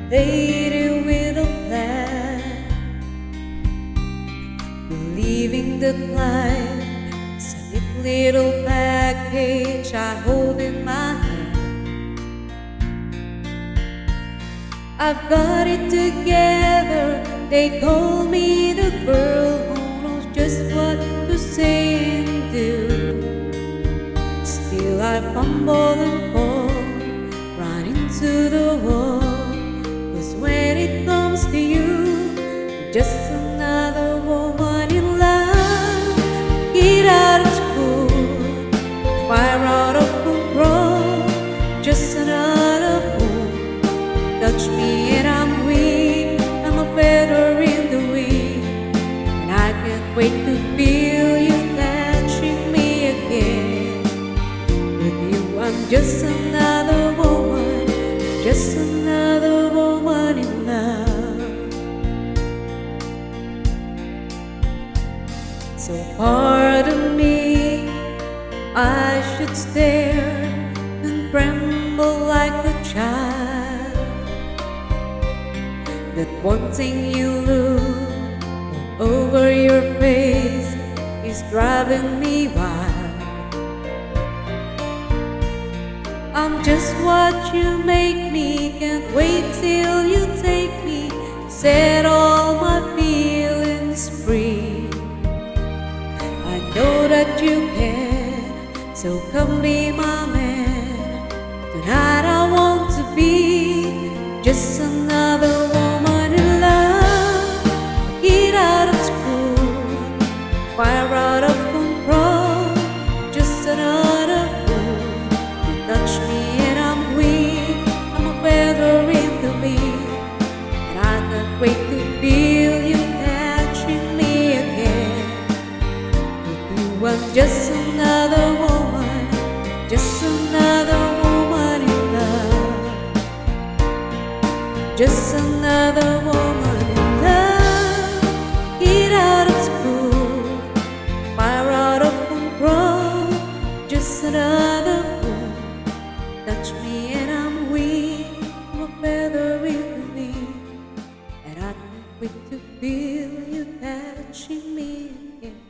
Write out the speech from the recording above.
lady with a plan, believing the climb is a neat little package I hold in my hand. I've got it together, they call me the girl who knows just what to say and do. Still I fumble and fall, run into the wall. 'Cause when it comes to you, you're just another woman in love. Get out of school, fire out of control, just another fool. Touch me and I'm weak, I'm a feather in the wind, and I can't wait to feel you touching me again. With you I'm just another woman, just another woman in love. So pardon me, I should stare and tremble like a child. That one thing you look over your face is driving me wild. I'm just what you make me, can't wait till you take me, set all my feelings free. I know that you can, so come be my man. Tonight I want to be just another woman in love. Get out of school, fire out of control, just another fool. You touch me and I'm weak, I'm a feather in the wind, and I can't wait to feel you touching me again. With you I'm just another woman, just another woman in love, just another woman in love. Get out of school, fire out of control, just another fool. Touch me and I'm weak, I'm a feather in the wind, and I can't wait to feel you touching me again.